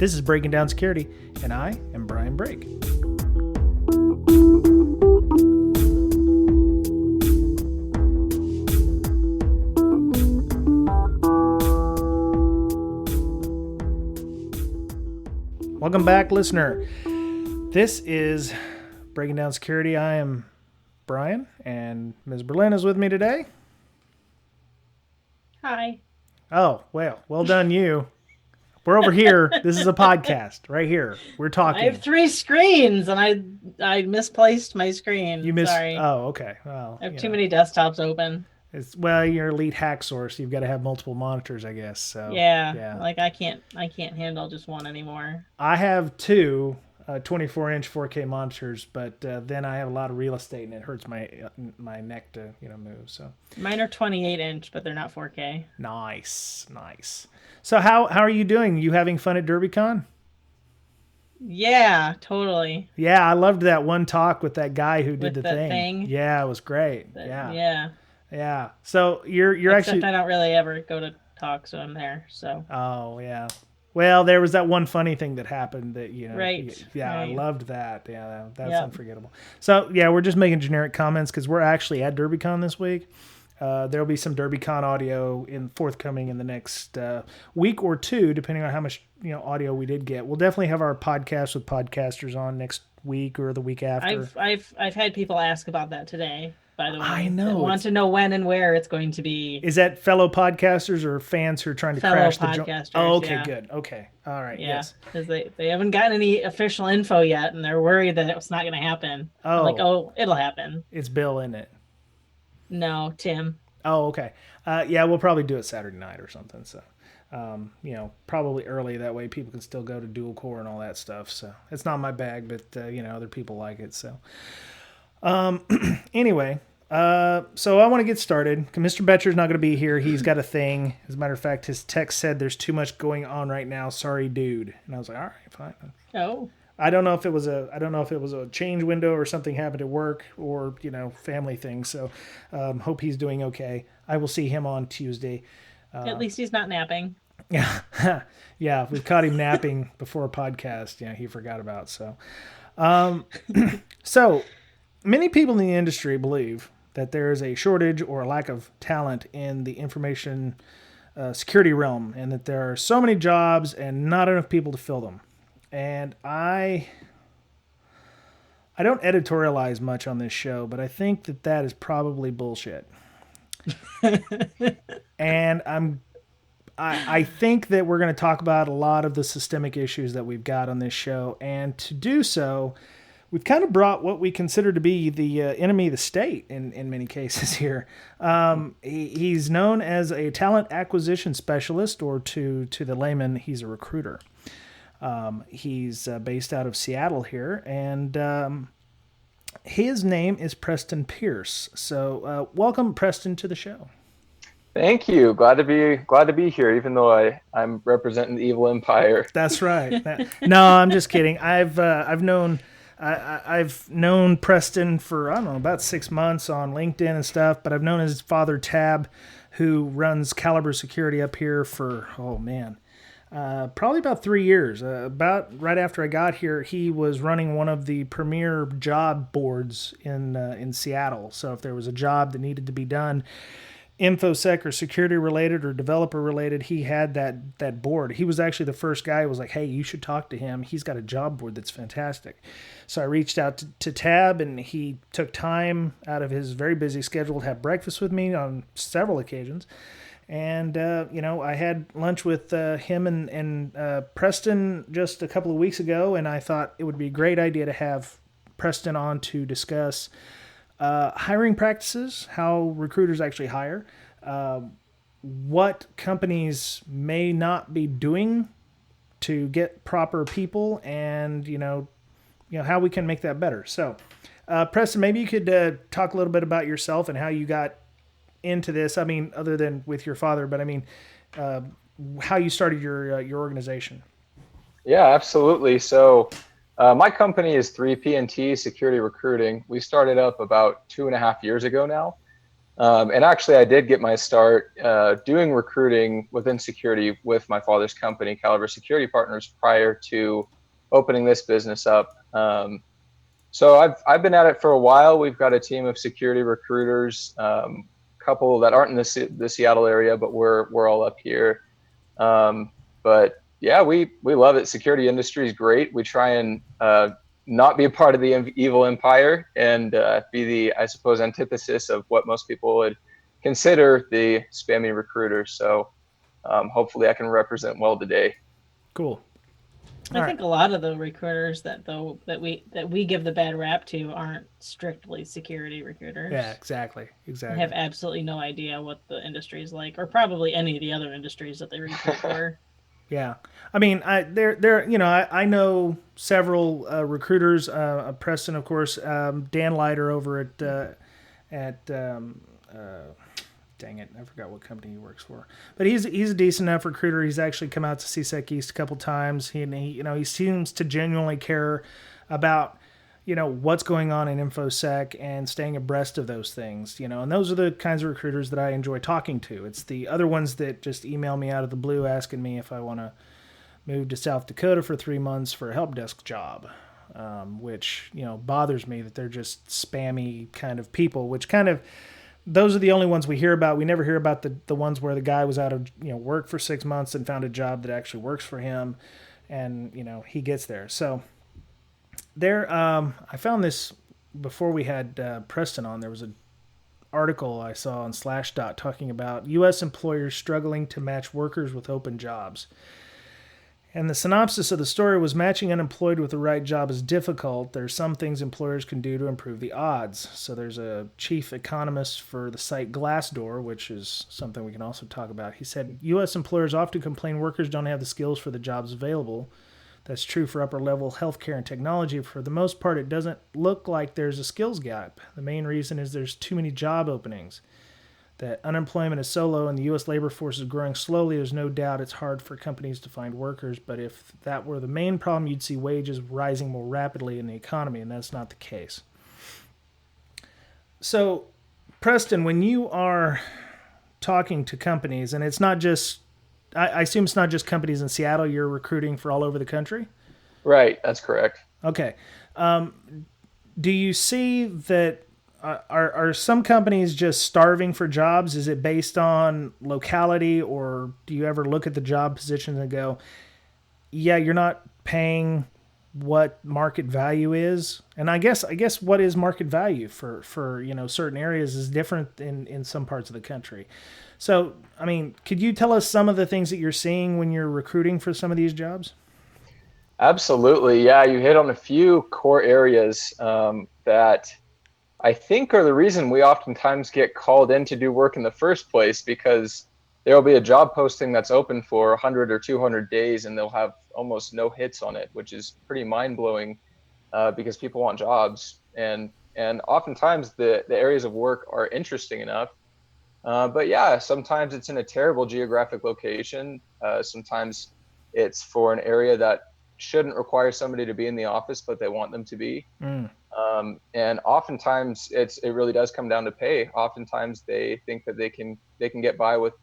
This is Breaking Down Security, and I am Brian Brake. Welcome back, listener. This is Breaking Down Security. I am Brian, and Ms. Berlin is with me today. Hi. Oh, well done you. We're over here. This is a podcast right here. We're talking. I have 3 screens, and I misplaced my screen. You missed. Sorry. Oh, okay. Well, I have too many desktops open. You're elite hack source. You've got to have multiple monitors, I guess. So yeah. Like I can't handle just one anymore. I have 2 24-inch 4K monitors, but then I have a lot of real estate, and it hurts my neck to move. So mine are 28-inch, but they're not 4K. Nice. So how are you doing? You having fun at Derbycon? Yeah, totally. Yeah, I loved that one talk with that guy who did the thing. Yeah, it was great. Yeah. So you're actually. Except I don't really ever go to talk, so I'm there. So. Oh yeah. Well, there was that one funny thing that happened that Right. Yeah, right. I loved that. Yeah, that's unforgettable. So yeah, we're just making generic comments because we're actually at Derbycon this week. There'll be some Derbycon audio forthcoming in the next week or 2, depending on how much audio we did get. We'll definitely have our podcast with podcasters on next week or the week after. I've had people ask about that today. By the way, I know. Want to know when and where it's going to be. Is that fellow podcasters or fans who are trying to crash the joint? Oh, okay, yeah. Good. Okay, all right. Yeah, yes, because they haven't gotten any official info yet, and they're worried that it's not going to happen. Oh, I'm like, it'll happen. It's Bill, isn't it? No, Tim. Oh, okay. Yeah, we'll probably do it Saturday night or something. So, probably early. That way people can still go to dual core and all that stuff. So it's not my bag, but other people like it. So, anyway. So I want to get started. Mr. Betcher's not going to be here. He's got a thing. As a matter of fact, his text said there's too much going on right now. Sorry, dude. And I was like, all right, fine. Oh. I don't know if it was a change window or something happened at work or, family thing. So, hope he's doing okay. I will see him on Tuesday. At least he's not napping. Yeah. Yeah. We caught him napping before a podcast. Yeah. He forgot about. So, so many people in the industry believe that there is a shortage or a lack of talent in the information security realm, and that there are so many jobs and not enough people to fill them. And I don't editorialize much on this show, but I think that is probably bullshit. And I think that we're going to talk about a lot of the systemic issues that we've got on this show, and to do so, we've kind of brought what we consider to be the enemy of the state in many cases here. He's known as a talent acquisition specialist, or to the layman, he's a recruiter. He's based out of Seattle here, and his name is Preston Pierce. So welcome, Preston, to the show. Thank you. Glad to be here, even though I'm representing the evil empire. That's right. No, I'm just kidding. I've known Preston for, I don't know, about 6 months on LinkedIn and stuff, but I've known his father, Tab, who runs Caliber Security up here for, probably about 3 years. About right after I got here, he was running one of the premier job boards in Seattle. So if there was a job that needed to be done, InfoSec or security related or developer related, he had that board. He was actually the first guy who was like, hey, you should talk to him. He's got a job board that's fantastic. So I reached out to Tab, and he took time out of his very busy schedule to have breakfast with me on several occasions. And, I had lunch with him and Preston just a couple of weeks ago, and I thought it would be a great idea to have Preston on to discuss hiring practices, how recruiters actually hire, what companies may not be doing to get proper people, and how we can make that better. So, Preston, maybe you could talk a little bit about yourself and how you got into this. I mean, other than with your father, but I mean, how you started your organization. Yeah, absolutely. So. My company is 3P&T Security Recruiting. We started up about 2.5 years ago now. And actually, I did get my start doing recruiting within security with my father's company, Caliber Security Partners, prior to opening this business up. So I've been at it for a while. We've got a team of security recruiters, couple that aren't in the Seattle area, but we're all up here. But yeah, we love it. Security industry is great. We try and not be a part of the evil empire and be the, I suppose, antithesis of what most people would consider the spammy recruiter. So hopefully I can represent well today. Cool. I think a lot of the recruiters that we give the bad rap to aren't strictly security recruiters. Yeah, exactly. They have absolutely no idea what the industry is like, or probably any of the other industries that they recruit for. Yeah, I mean, I know several recruiters. Preston, of course, Dan Leiter over at dang it, I forgot what company he works for. But he's a decent enough recruiter. He's actually come out to CSEC East a couple times. He seems to genuinely care about what's going on in InfoSec and staying abreast of those things. And those are the kinds of recruiters that I enjoy talking to. It's the other ones that just email me out of the blue asking me if I want to move to South Dakota for 3 months for a help desk job, which bothers me that they're just spammy kind of people, which kind of. Those are the only ones we hear about. We never hear about the ones where the guy was out of work for 6 months and found a job that actually works for him, and he gets there. So there, I found this before we had Preston on. There was an article I saw on Slashdot talking about U.S. employers struggling to match workers with open jobs. And the synopsis of the story was matching unemployed with the right job is difficult. There are some things employers can do to improve the odds. So there's a chief economist for the site Glassdoor, which is something we can also talk about. He said, U.S. employers often complain workers don't have the skills for the jobs available. That's true for upper-level healthcare and technology. For the most part, it doesn't look like there's a skills gap. The main reason is there's too many job openings. That unemployment is so low and the U.S. labor force is growing slowly, there's no doubt it's hard for companies to find workers. But if that were the main problem, you'd see wages rising more rapidly in the economy, and that's not the case. So, Preston, when you are talking to companies, and it's not just, I assume it's not just companies in Seattle, you're recruiting for all over the country? Right, that's correct. Okay. Do you see that are some companies just starving for jobs? Is it based on locality, or do you ever look at the job positions and go, yeah, you're not paying what market value is? And I guess what is market value for certain areas is different in some parts of the country. So, I mean, could you tell us some of the things that you're seeing when you're recruiting for some of these jobs? Absolutely. Yeah, you hit on a few core areas that I think are the reason we oftentimes get called in to do work in the first place, because there will be a job posting that's open for 100 or 200 days and they'll have almost no hits on it, which is pretty mind-blowing because people want jobs. And oftentimes the areas of work are interesting enough. But yeah, sometimes it's in a terrible geographic location. Sometimes it's for an area that shouldn't require somebody to be in the office, but they want them to be. And oftentimes it really does come down to pay. Oftentimes they think that they can get by with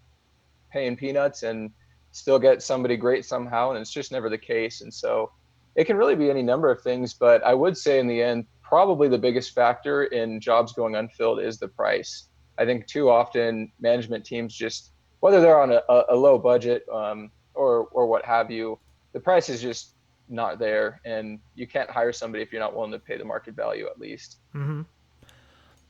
paying peanuts and still get somebody great somehow, and it's just never the case. And so it can really be any number of things, but I would say in the end, probably the biggest factor in jobs going unfilled is the price. I think too often management teams just, whether they're on a low budget or what have you, the price is just not there, and you can't hire somebody if you're not willing to pay the market value at least. Mm-hmm.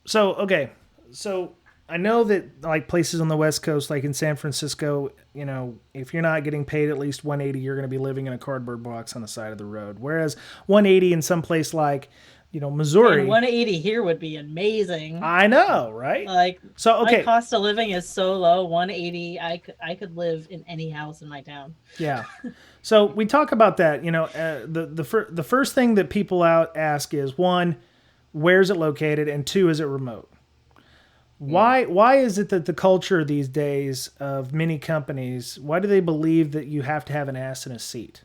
So, okay. So I know that like places on the West Coast, like in San Francisco, if you're not getting paid at least $180, you're going to be living in a cardboard box on the side of the road. Whereas $180 in some place like, Missouri. And $180 here would be amazing. I know, right? Like, so okay. My cost of living is so low. $180, I could live in any house in my town. Yeah. So we talk about that. The first thing that people ask is, one, where's it located, and two, is it remote? Why is it that the culture these days of many companies, why do they believe that you have to have an ass in a seat?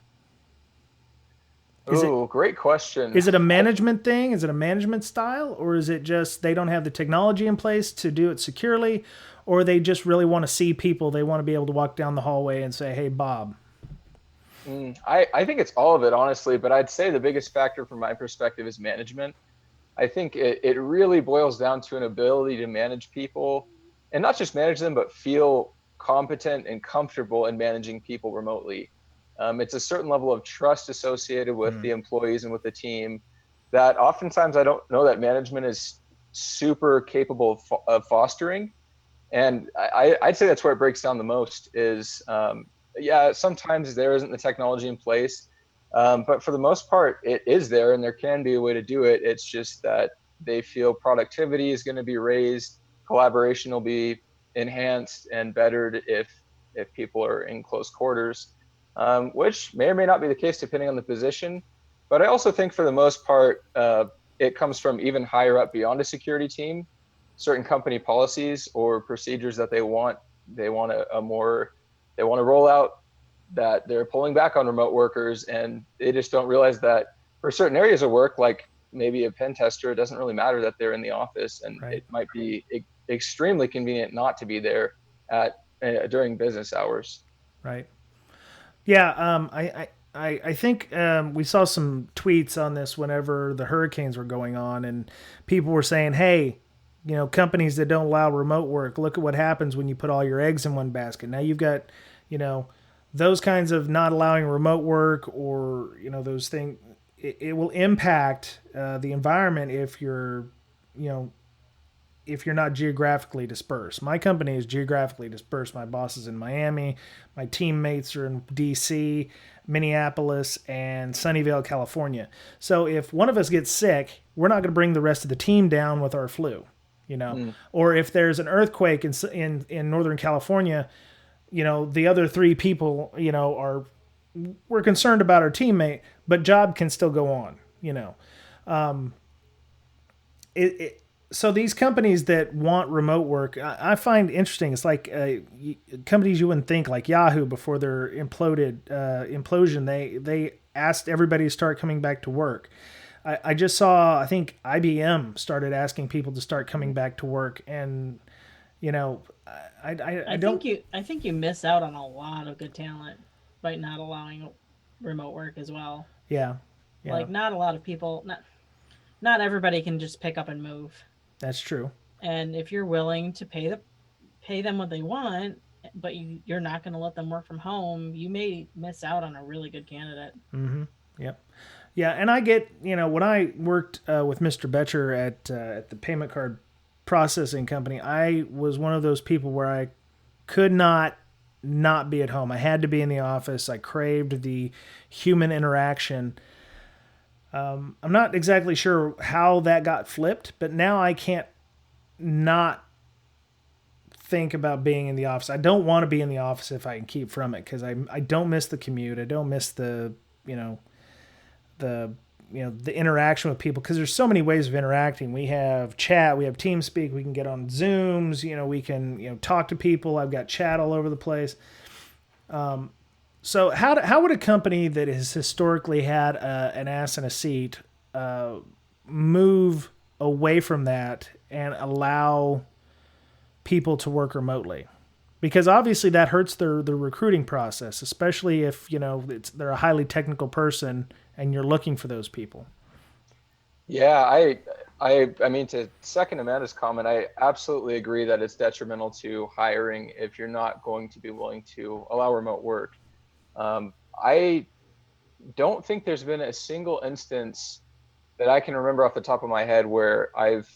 Oh, great question. Is it a management thing? Is it a management style? Or is it just they don't have the technology in place to do it securely? Or they just really want to see people? They want to be able to walk down the hallway and say, hey, Bob. I think it's all of it, honestly, but I'd say the biggest factor from my perspective is management. I think it really boils down to an ability to manage people, and not just manage them, but feel competent and comfortable in managing people remotely. It's a certain level of trust associated with the employees and with the team that oftentimes I don't know that management is super capable of fostering. And I'd say that's where it breaks down the most is, sometimes there isn't the technology in place. But for the most part, it is there, and there can be a way to do it. It's just that they feel productivity is going to be raised, collaboration will be enhanced and bettered if people are in close quarters, which may or may not be the case depending on the position. But I also think for the most part, it comes from even higher up beyond a security team, certain company policies or procedures that they want to roll out, that they're pulling back on remote workers, and they just don't realize that for certain areas of work, like maybe a pen tester, it doesn't really matter that they're in the office, and It might be extremely convenient not to be there during business hours. Right. Yeah. I think we saw some tweets on this whenever the hurricanes were going on, and people were saying, hey, companies that don't allow remote work, look at what happens when you put all your eggs in one basket. Now you've got, those kinds of not allowing remote work, or, those things, it will impact the environment if you're not geographically dispersed. My company is geographically dispersed. My boss is in Miami. My teammates are in DC, Minneapolis, and Sunnyvale, California. So if one of us gets sick, we're not going to bring the rest of the team down with our flu, Or if there's an earthquake in Northern California, the other three people, we're concerned about our teammate, but job can still go on, So these companies that want remote work, I find interesting. It's like companies you wouldn't think, like Yahoo, before their implosion, they asked everybody to start coming back to work. I just saw, I think IBM started asking people to start coming back to work, and I think you miss out on a lot of good talent by not allowing remote work as well. Yeah. Like not a lot of people, not everybody can just pick up and move. That's true. And if you're willing to pay them what they want, but you're not going to let them work from home, you may miss out on a really good candidate. Mm-hmm. Yep. Yeah, and I get, when I worked with Mr. Betcher at the payment card processing company, I was one of those people where I could not be at home. I had to be in the office. I craved the human interaction. I'm not exactly sure how that got flipped, but now I can't not think about being in the office. I don't want to be in the office if I can keep from it, because I don't miss the commute. I don't miss the interaction with people, because there's so many ways of interacting. We have chat, we have TeamSpeak, we can get on Zooms, we can talk to people. I've got chat all over the place. So how would a company that has historically had an ass in a seat move away from that and allow people to work remotely? Because obviously that hurts the recruiting process, especially if they're a highly technical person and you're looking for those people. Yeah, I mean, to second Amanda's comment, I absolutely agree that it's detrimental to hiring if you're not going to be willing to allow remote work. I don't think there's been a single instance that I can remember off the top of my head where I've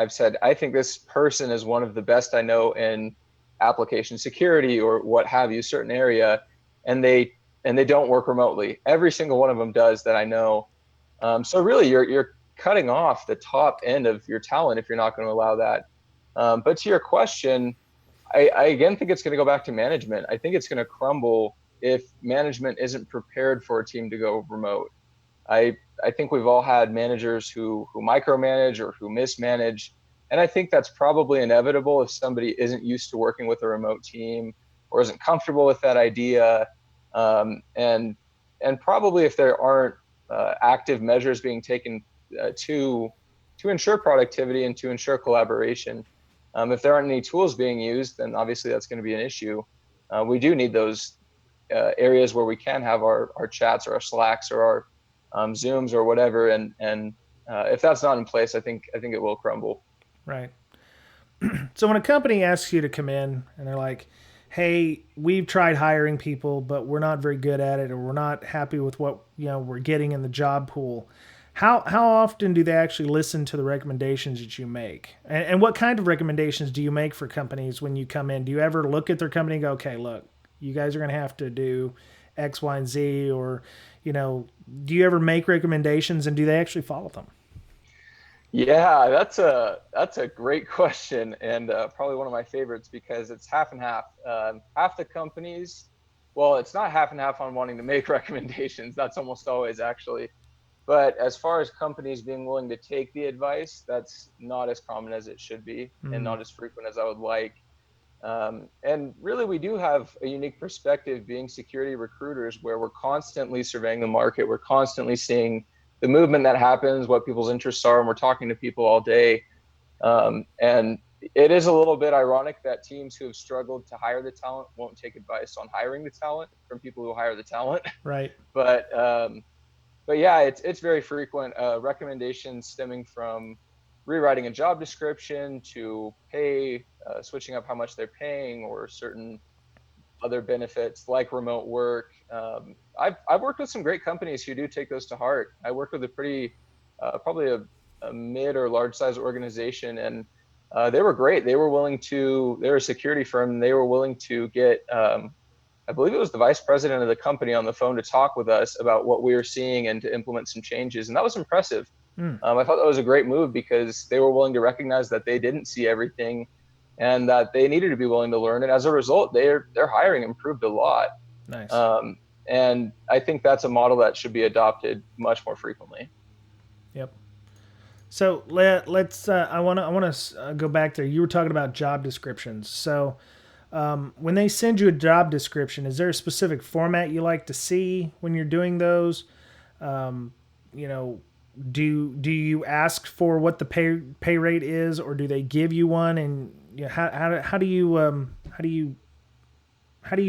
said, I think this person is one of the best I know in application security or what have you, certain area, and they don't work remotely. Every single one of them does that I know. So really you're cutting off the top end of your talent if you're not going to allow that. But to your question, I again think it's going to go back to management. I think it's going to crumble if management isn't prepared for a team to go remote. I think we've all had managers who micromanage or who mismanage. And I think that's probably inevitable if somebody isn't used to working with a remote team or isn't comfortable with that idea. And probably if there aren't active measures being taken to ensure productivity and to ensure collaboration. If there aren't any tools being used, then obviously that's going to be an issue. We do need those areas where we can have our chats or our Slacks or our Zooms or whatever. And if that's not in place, I think it will crumble. Right. So when a company asks you to come in and they're like, hey, we've tried hiring people, but we're not very good at it, or we're not happy with what we're getting in the job pool. How often do they actually listen to the recommendations that you make? And what kind of recommendations do you make for companies when you come in? Do you ever look at their company and go, okay, look, you guys are going to have to do X, Y, and Z, or, do you ever make recommendations and do they actually follow them? Yeah, that's a great question, and probably one of my favorites, because it's half and half. Half the companies, well, it's not half and half on wanting to make recommendations. That's almost always, actually. But as far as companies being willing to take the advice, that's not as common as it should be, and not as frequent as I would like. And really, we do have a unique perspective being security recruiters, where we're constantly surveying the market. We're constantly seeing the movement that happens, what people's interests are, and we're talking to people all day. And it is a little bit ironic that teams who have struggled to hire the talent won't take advice on hiring the talent from people who hire the talent. Right. But yeah, it's very frequent. Recommendations stemming from rewriting a job description to pay, switching up how much they're paying, or certain other benefits like remote work. I've worked with some great companies who do take those to heart. I worked with a pretty, probably a mid or large size organization, and they were great. They were a security firm. They were willing to get, I believe it was the vice president of the company, on the phone to talk with us about what we were seeing and to implement some changes. And that was impressive. I thought that was a great move, because they were willing to recognize that they didn't see everything and that they needed to be willing to learn. And as a result, their hiring improved a lot. Nice. And I think that's a model that should be adopted much more frequently. Yep. So let's. I want to go back there. You were talking about job descriptions. So when they send you a job description, is there a specific format you like to see when you're doing those? Do you ask for what the pay rate is, or do they give you one? And how do you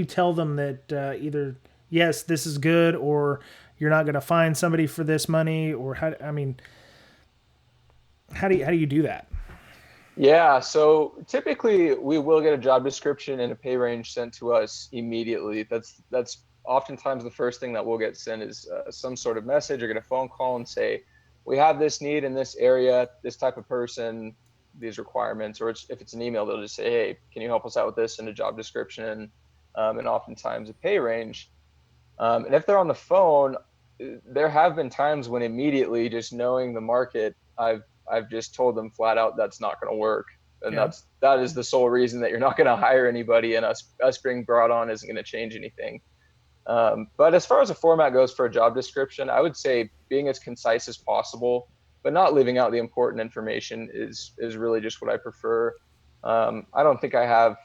tell them that either yes, this is good, or you're not going to find somebody for this money, or how do you do that? Yeah, so typically we will get a job description and a pay range sent to us immediately. That's oftentimes the first thing that we'll get sent is some sort of message, or get a phone call and say, we have this need in this area, this type of person, these requirements. Or if it's an email, they'll just say, hey, can you help us out with this, in a job description, and oftentimes a pay range. And if they're on the phone, there have been times when immediately, just knowing the market, I've just told them flat out that's not going to work, and that is the sole reason that you're not going to hire anybody, and us being brought on isn't going to change anything. But as far as the format goes for a job description, I would say being as concise as possible, but not leaving out the important information is really just what I prefer. I don't think I have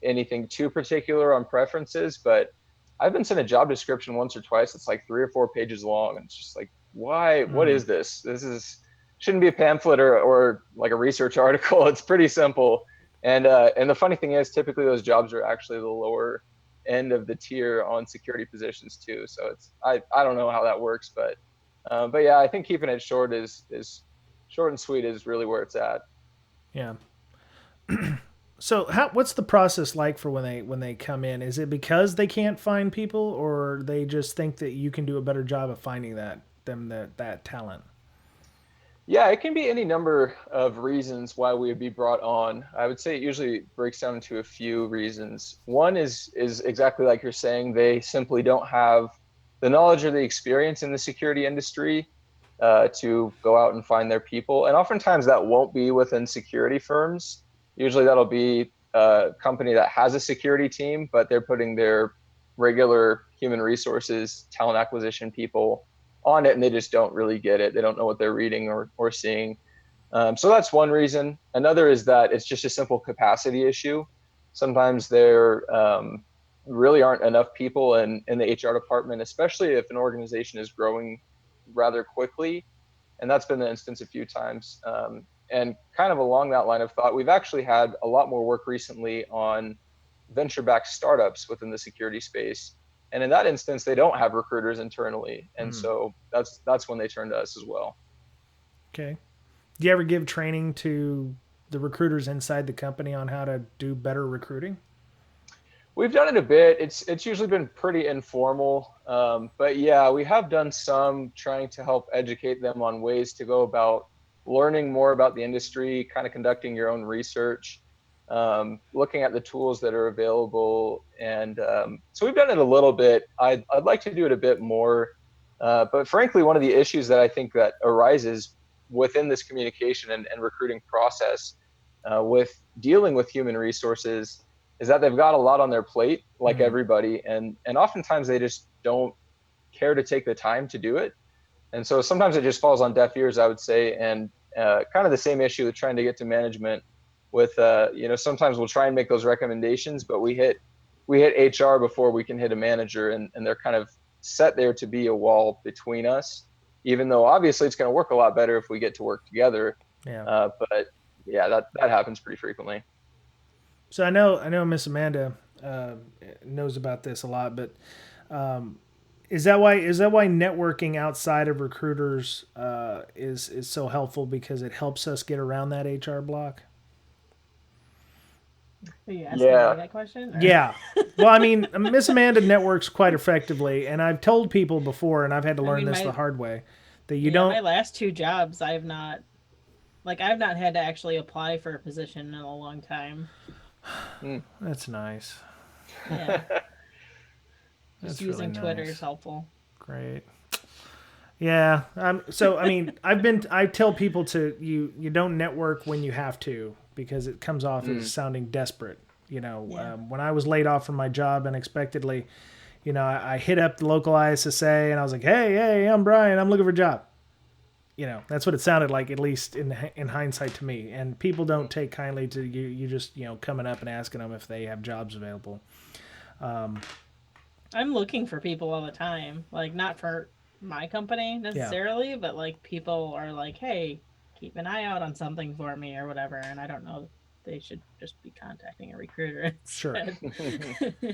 anything too particular on preferences, but I've been sent a job description once or twice. It's like 3 or 4 pages long, and it's just like, why? What is this? This shouldn't be a pamphlet or like a research article. It's pretty simple. And the funny thing is, typically those jobs are actually the lower end of the tier on security positions too. So I don't know how that works, but yeah, I think keeping it short is short and sweet is really where it's at. Yeah. So what's the process like for when they come in? Is it because they can't find people, or they just think that you can do a better job of finding that talent? Yeah, it can be any number of reasons why we would be brought on. I would say it usually breaks down into a few reasons. One is exactly like you're saying. They simply don't have the knowledge or the experience in the security industry to go out and find their people. And oftentimes that won't be within security firms. Usually that'll be a company that has a security team, but they're putting their regular human resources, talent acquisition people on it, and they just don't really get it. They don't know what they're reading or seeing. So that's one reason. Another is that it's just a simple capacity issue. Sometimes there really aren't enough people in the HR department, especially if an organization is growing rather quickly. And that's been the instance a few times. And kind of along that line of thought, we've actually had a lot more work recently on venture-backed startups within the security space. And in that instance, they don't have recruiters internally. And so that's when they turn to us as well. Okay. Do you ever give training to the recruiters inside the company on how to do better recruiting? We've done it a bit. It's usually been pretty informal. But yeah, we have done some trying to help educate them on ways to go about learning more about the industry, kind of conducting your own research, looking at the tools that are available. And so we've done it a little bit. I'd like to do it a bit more. But frankly, one of the issues that I think that arises within this communication and recruiting process with dealing with human resources is that they've got a lot on their plate, like everybody. And oftentimes they just don't care to take the time to do it. And so sometimes it just falls on deaf ears, I would say. And kind of the same issue with trying to get to management with, sometimes we'll try and make those recommendations, but we hit HR before we can hit a manager, and they're kind of set there to be a wall between us, even though obviously it's going to work a lot better if we get to work together. Yeah. But yeah, that happens pretty frequently. So I know Miss Amanda knows about this a lot, but is that why networking outside of recruiters is so helpful, because it helps us get around that HR block? Are you asking me that question? Or? Yeah. Well, I mean, Miss Amanda networks quite effectively, and I've told people before, and I've had to learn this the hard way, that you don't. My last 2 jobs, I've not had to actually apply for a position in a long time. That's nice. Yeah. That's Just using really Twitter nice. is helpful. Great. Yeah. So I mean, I tell people you don't network when you have to, because it comes off as sounding desperate. When I was laid off from my job unexpectedly, I hit up the local ISSA and I was like, hey, I'm Brian. I'm looking for a job. That's what it sounded like, at least in hindsight to me. And people don't take kindly to you just, coming up and asking them if they have jobs available. I'm looking for people all the time, like not for my company necessarily, but like people are like, hey, keep an eye out on something for me or whatever. And I don't know, they should just be contacting a recruiter instead. Sure.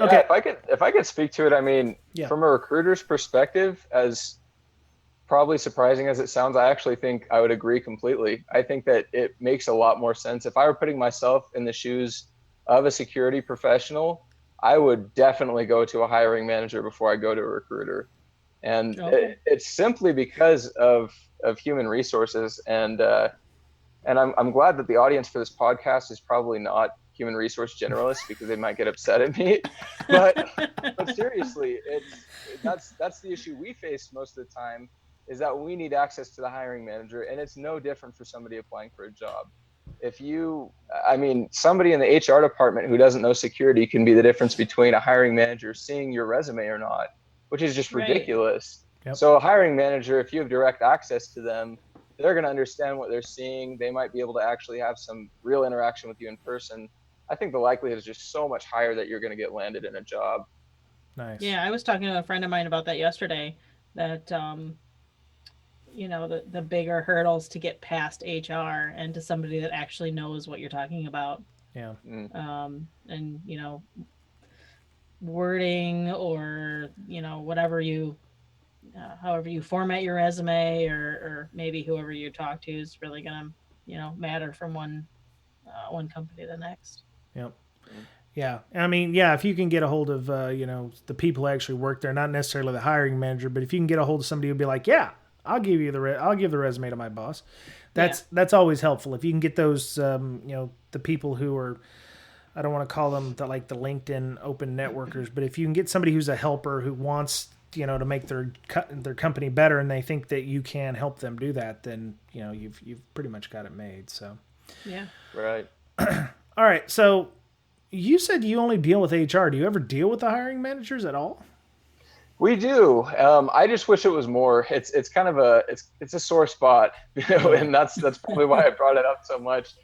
Okay. If I could speak to it, I mean, from a recruiter's perspective, as probably surprising as it sounds, I actually think I would agree completely. I think that it makes a lot more sense. If I were putting myself in the shoes of a security professional, I would definitely go to a hiring manager before I go to a recruiter. And it's simply because of human resources. And I'm glad that the audience for this podcast is probably not human resource generalists, because they might get upset at me. But seriously, that's the issue we face most of the time, is that we need access to the hiring manager, and it's no different for somebody applying for a job. Somebody in the HR department who doesn't know security can be the difference between a hiring manager seeing your resume or not, which is just ridiculous. Yep. So a hiring manager, if you have direct access to them, they're going to understand what they're seeing. They might be able to actually have some real interaction with you in person. I think the likelihood is just so much higher that you're going to get landed in a job. Nice. Yeah, I was talking to a friend of mine about that yesterday, that the bigger hurdles to get past HR and to somebody that actually knows what you're talking about. Yeah. And wording, or whatever however you format your resume, or maybe whoever you talk to is really gonna matter from one company to the next. Yep. Yeah. I mean, if you can get a hold of the people who actually work there, not necessarily the hiring manager, but if you can get a hold of somebody who'll be like, I'll give the resume to my boss. That's always helpful. If you can get those, the people who are, I don't want to call them the LinkedIn open networkers, but if you can get somebody who's a helper who wants, to make their company better, and they think that you can help them do that, then, you've pretty much got it made. So. Yeah. Right. All right. So you said you only deal with HR. Do you ever deal with the hiring managers at all? We do. I just wish it was more. It's kind of it's a sore spot, and that's probably why I brought it up so much.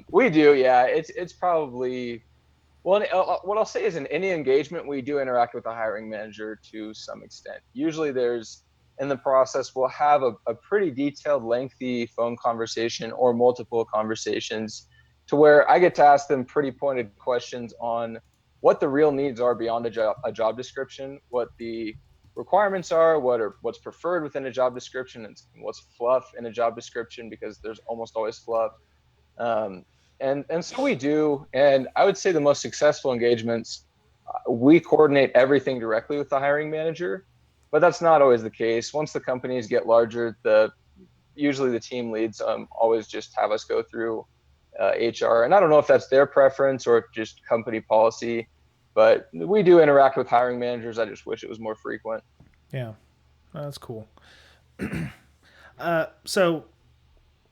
We do, yeah. It's probably, well, what I'll say is, in any engagement, we do interact with the hiring manager to some extent. Usually there's in the process, we'll have a pretty detailed, lengthy phone conversation or multiple conversations to where I get to ask them pretty pointed questions on what the real needs are beyond a job description, what the requirements are, what's preferred within a job description, and what's fluff in a job description, because there's almost always fluff. And so we do, and I would say the most successful engagements, we coordinate everything directly with the hiring manager, but that's not always the case. Once the companies get larger, usually the team leads always just have us go through HR, and I don't know if that's their preference or just company policy, but we do interact with hiring managers. I just wish it was more frequent. Yeah, that's cool. So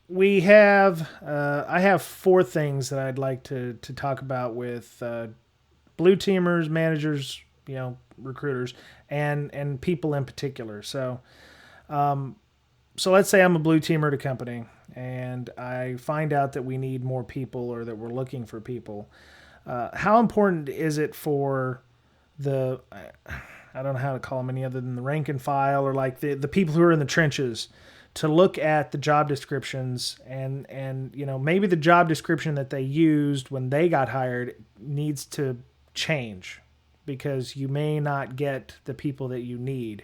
we have, I have 4 things that I'd like to talk about with blue teamers, managers, recruiters, and people in particular. So let's say I'm a blue teamer at a company, and I find out that we need more people, or that we're looking for people. How important is it for I don't know how to call them any other than the rank and file, or like the people who are in the trenches, to look at the job descriptions and maybe the job description that they used when they got hired needs to change, because you may not get the people that you need.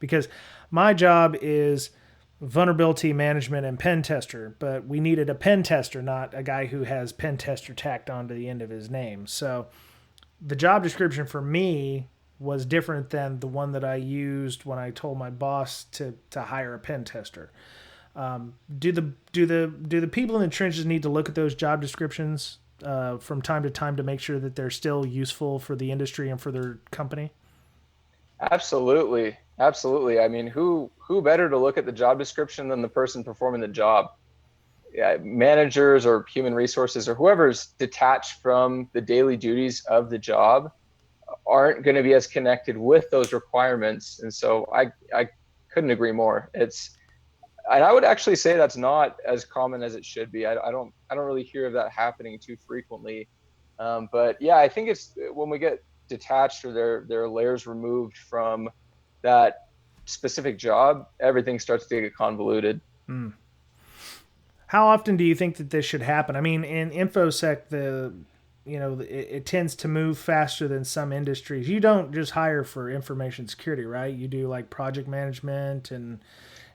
Because my job is vulnerability management and pen tester, but we needed a pen tester, not a guy who has pen tester tacked onto the end of his name. So the job description for me was different than the one that I used when I told my boss to hire a pen tester. Do the people in the trenches need to look at those job descriptions from time to time to make sure that they're still useful for the industry and for their company? Absolutely. I mean, who better to look at the job description than the person performing the job? Yeah, managers or human resources or whoever's detached from the daily duties of the job aren't going to be as connected with those requirements. And so I couldn't agree more. And I would actually say that's not as common as it should be. I don't really hear of that happening too frequently. But yeah, I think it's when we get detached, or there are layers removed from that specific job, everything starts to get convoluted. How often do you think that this should happen? I mean, in InfoSec, it tends to move faster than some industries. You don't just hire for information security, right? You do like project management and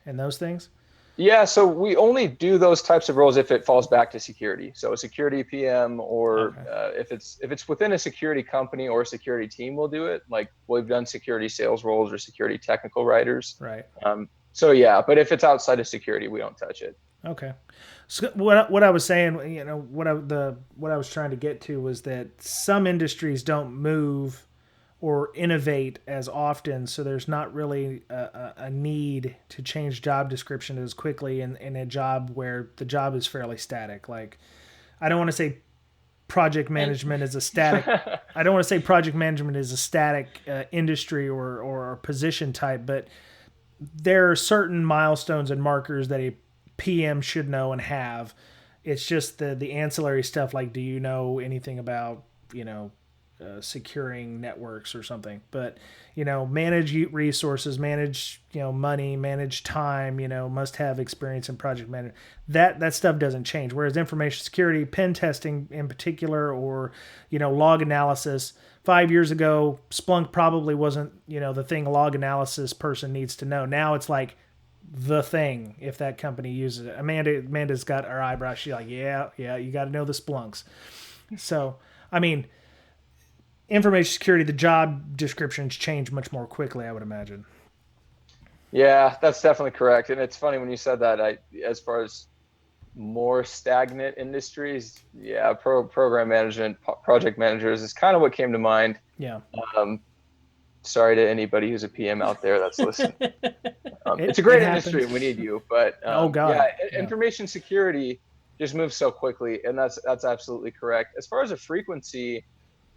those things. Yeah, so we only do those types of roles if it falls back to security. So a security PM, or if it's within a security company or a security team, we'll do it. Like we've done security sales roles or security technical writers. Right. So yeah, but if it's outside of security, we don't touch it. Okay. So what I was saying, what I was trying to get to was that some industries don't move or innovate as often, so there's not really a need to change job description as quickly in a job where the job is fairly static. Like, I don't want to say project management is a static. I don't want to say project management is a static industry or position type, but there are certain milestones and markers that a PM should know and have. It's just the ancillary stuff, like, do you know anything about securing networks or something? But manage resources, manage money, manage time, must have experience in project management. That stuff doesn't change. Whereas information security, pen testing in particular, or log analysis, 5 years ago Splunk probably wasn't the thing a log analysis person needs to know. Now it's like the thing if that company uses it. Amanda's got her eyebrows. She's like, yeah, you got to know the Splunks. So I mean, information security, the job descriptions change much more quickly, I would imagine. Yeah, that's definitely correct. And it's funny when you said that. As far as more stagnant industries, yeah, program management, project managers is kind of what came to mind. Yeah. Sorry to anybody who's a PM out there that's listening. It's a great industry and we need you, but information security just moves so quickly, and that's absolutely correct. As far as a frequency,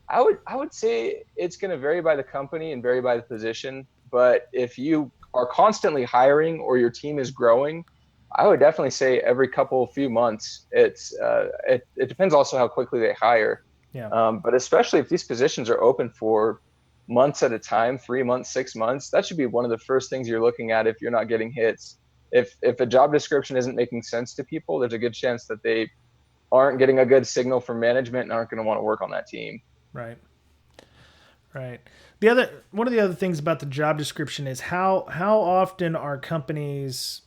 I would say it's going to vary by the company and vary by the position. But if you are constantly hiring or your team is growing, I would definitely say every few months. It depends also how quickly they hire. Yeah. But especially if these positions are open for months at a time, 3 months, 6 months, that should be one of the first things you're looking at if you're not getting hits. If a job description isn't making sense to people, there's a good chance that they aren't getting a good signal from management and aren't going to want to work on that team. Right. Right. One of the other things about the job description is how often are companies,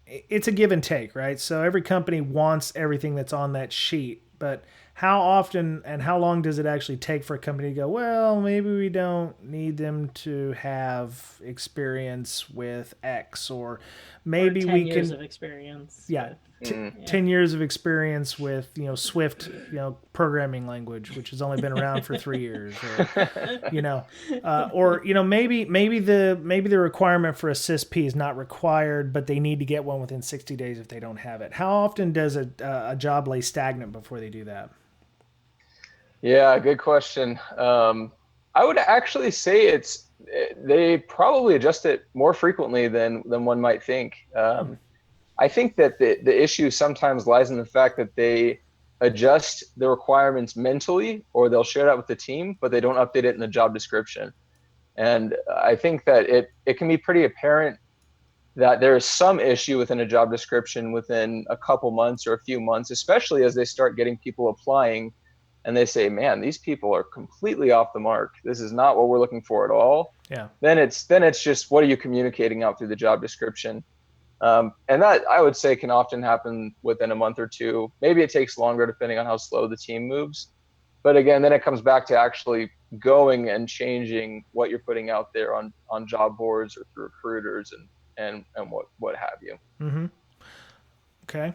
it's a give and take, right? So every company wants everything that's on that sheet, but how often and how long does it actually take for a company to go, well, maybe we don't need them to have experience with X, or maybe or 10 we years can of experience. Yeah. 10 years of experience with, Swift, programming language, which has only been around for 3 years, or, maybe the requirement for a CISP is not required, but they need to get one within 60 days if they don't have it. How often does a job lay stagnant before they do that? Yeah, good question. I would actually say they probably adjust it more frequently than one might think. I think that the issue sometimes lies in the fact that they adjust the requirements mentally, or they'll share that with the team, but they don't update it in the job description. And I think that it can be pretty apparent that there is some issue within a job description within a couple months or a few months, especially as they start getting people applying and they say, man, these people are completely off the mark. This is not what we're looking for at all. Yeah. Then it's just, what are you communicating out through the job description? And that, I would say, can often happen within a month or two. Maybe it takes longer depending on how slow the team moves. But again, then it comes back to actually going and changing what you're putting out there on job boards or through recruiters and what have you. Mm-hmm. Okay.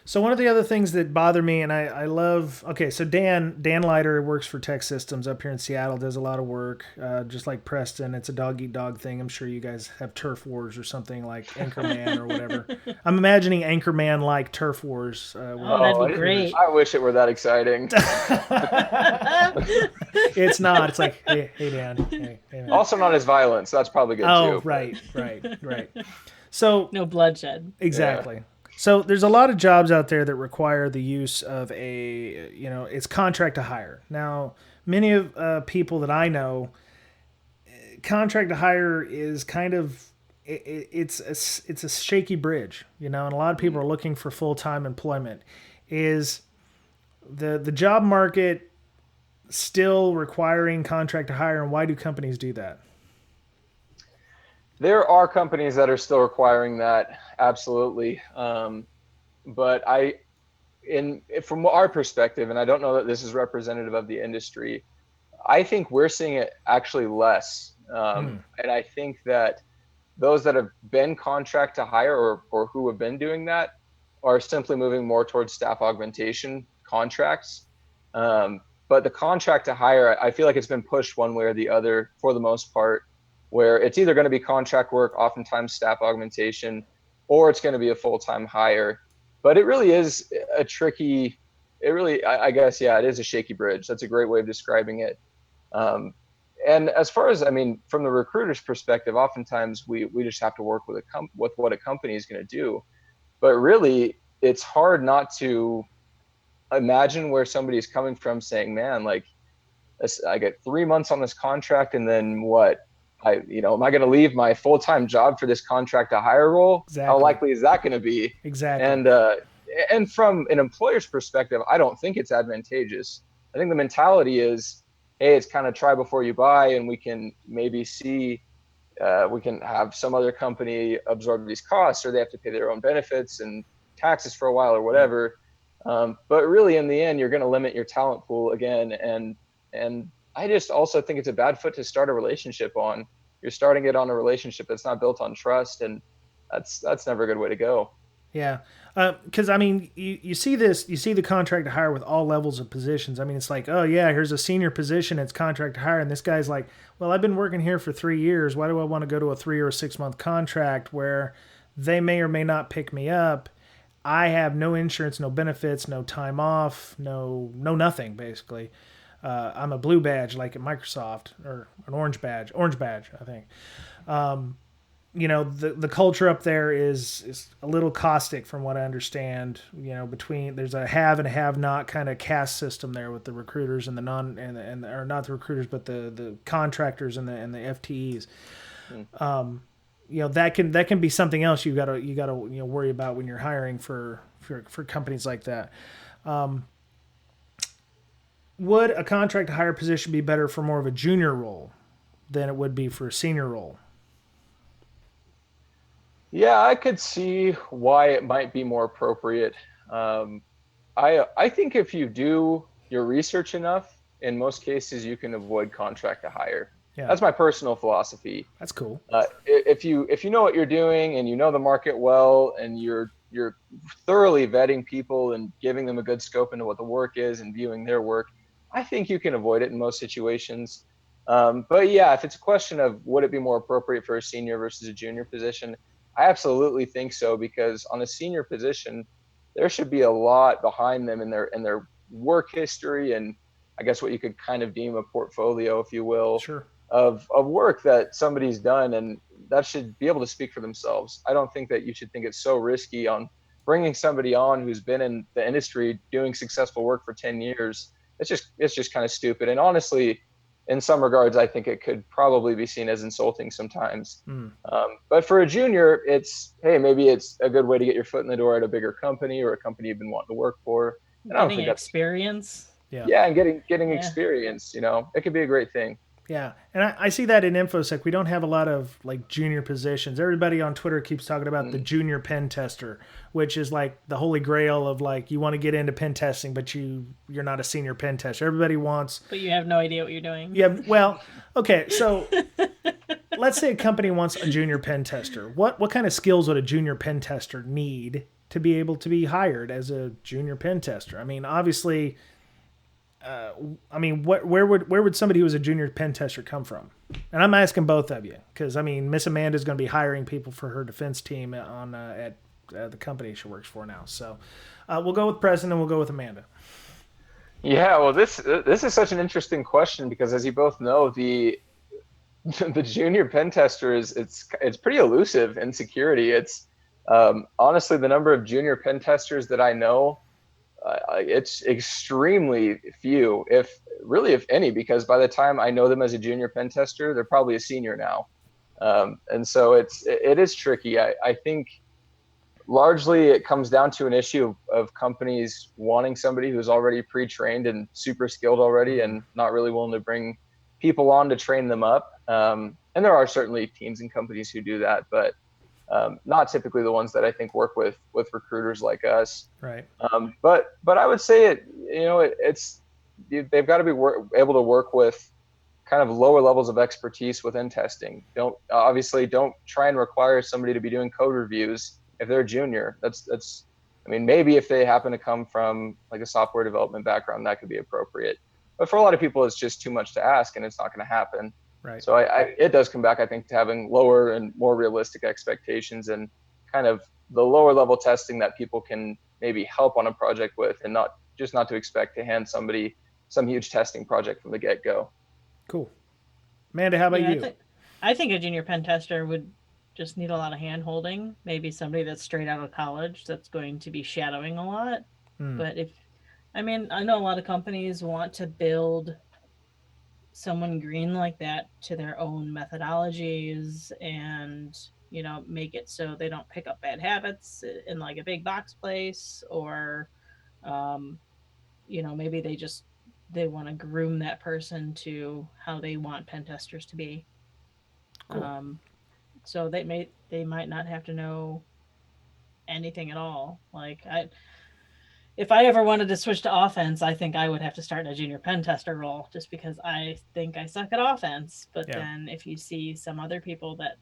So one of the other things that bother me, and I love, okay, so Dan Leiter works for Tech Systems up here in Seattle, does a lot of work, just like Preston. It's a dog-eat-dog thing. I'm sure you guys have turf wars or something like Anchorman or whatever. I'm imagining Anchorman like turf wars. That'd be great. I wish it were that exciting. It's not. It's like, hey Dan. Hey, man. Also not as violent, so that's probably good too. Oh, right. So no bloodshed. Exactly. Yeah. So there's a lot of jobs out there that require the use of it's contract to hire. Now, many of people that I know, contract to hire is kind of, it's a shaky bridge, and a lot of people are looking for full-time employment. Is the job market still requiring contract to hire, and why do companies do that? There are companies that are still requiring that, absolutely. But from our perspective, and I don't know that this is representative of the industry, I think we're seeing it actually less. And I think that those that have been contract to hire or who have been doing that are simply moving more towards staff augmentation contracts. But the contract to hire, I feel like it's been pushed one way or the other for the most part, where it's either going to be contract work, oftentimes staff augmentation, or it's going to be a full-time hire. But it really is a tricky, I guess, it is a shaky bridge. That's a great way of describing it. And as far as, from the recruiter's perspective, oftentimes we just have to work with what a company is going to do. But really, it's hard not to imagine where somebody's coming from saying, man, like, I get 3 months on this contract, and then what? Am I going to leave my full-time job for this contract to hire role? Exactly. How likely is that going to be? Exactly. And from an employer's perspective, I don't think it's advantageous. I think the mentality is, hey, it's kind of try before you buy, and we can maybe see, we can have some other company absorb these costs, or they have to pay their own benefits and taxes for a while or whatever. But really, in the end, you're going to limit your talent pool again. And I just also think it's a bad foot to start a relationship on. You're starting it on a relationship that's not built on trust, and that's never a good way to go. Yeah. Because, you see the contract to hire with all levels of positions. It's like, oh, yeah, here's a senior position. It's contract to hire. And this guy's like, well, I've been working here for 3 years. Why do I want to go to a 3 or 6 month contract where they may or may not pick me up? I have no insurance, no benefits, no time off, no nothing, basically. I'm a blue badge like at Microsoft, or an orange badge, I think. the culture up there is a little caustic from what I understand. Between there's a have and a have not kind of caste system there with the recruiters and the or not the recruiters, but the contractors and the FTEs. That can be something else you gotta worry about when you're hiring for companies like that. Would a contract to hire position be better for more of a junior role than it would be for a senior role? Yeah, I could see why it might be more appropriate. I think if you do your research enough, in most cases you can avoid contract to hire. Yeah. That's my personal philosophy. That's cool. If you know what you're doing and you know the market well and you're thoroughly vetting people and giving them a good scope into what the work is and viewing their work, I think you can avoid it in most situations. But yeah, if it's a question of would it be more appropriate for a senior versus a junior position, I absolutely think so, because on a senior position, there should be a lot behind them in their work history and I guess what you could kind of deem a portfolio, if you will, sure, of work that somebody's done, and that should be able to speak for themselves. I don't think that you should think it's so risky on bringing somebody on who's been in the industry doing successful work for 10 years. It's just kind of stupid. And honestly, in some regards, I think it could probably be seen as insulting sometimes. But for a junior, maybe it's a good way to get your foot in the door at a bigger company or a company you've been wanting to work for. And I don't think that's experience. Yeah, and getting experience. It could be a great thing. Yeah, and I see that in InfoSec. We don't have a lot of like junior positions. Everybody on Twitter keeps talking about the junior pen tester, which is like the holy grail of like you want to get into pen testing, but you're not a senior pen tester. Everybody wants, but you have no idea what you're doing. Yeah, well, okay, so let's say a company wants a junior pen tester. What kind of skills would a junior pen tester need to be able to be hired as a junior pen tester? I mean, obviously. Where would somebody who was a junior pen tester come from? And I'm asking both of you because Miss Amanda is going to be hiring people for her defense team at the company she works for now. So we'll go with Preston and we'll go with Amanda. Yeah, well, this is such an interesting question because, as you both know, the junior pen tester it's pretty elusive in security. It's honestly the number of junior pen testers that I know. It's extremely few, if any, because by the time I know them as a junior pen tester, they're probably a senior now. And so it is tricky. I think largely it comes down to an issue of companies wanting somebody who's already pre-trained and super skilled already and not really willing to bring people on to train them up. And there are certainly teams and companies who do that, but not typically the ones that I think work with recruiters like us. Right. But I would say they've got to be able to work with kind of lower levels of expertise within testing. Don't try and require somebody to be doing code reviews if they're a junior. Maybe if they happen to come from like a software development background, that could be appropriate. But for a lot of people, it's just too much to ask and it's not going to happen. Right. So it does come back, I think, to having lower and more realistic expectations and kind of the lower level testing that people can maybe help on a project with, and not to expect to hand somebody some huge testing project from the get-go. Cool. Amanda, how about you? I think a junior pen tester would just need a lot of hand holding. Maybe somebody that's straight out of college that's going to be shadowing a lot. But I know a lot of companies want to build someone green like that to their own methodologies and make it so they don't pick up bad habits in like a big box place, or maybe they want to groom that person to how they want pen testers to be. Cool. So they might not have to know anything at all. If I ever wanted to switch to offense, I think I would have to start in a junior pen tester role just because I think I suck at offense. But then if you see some other people that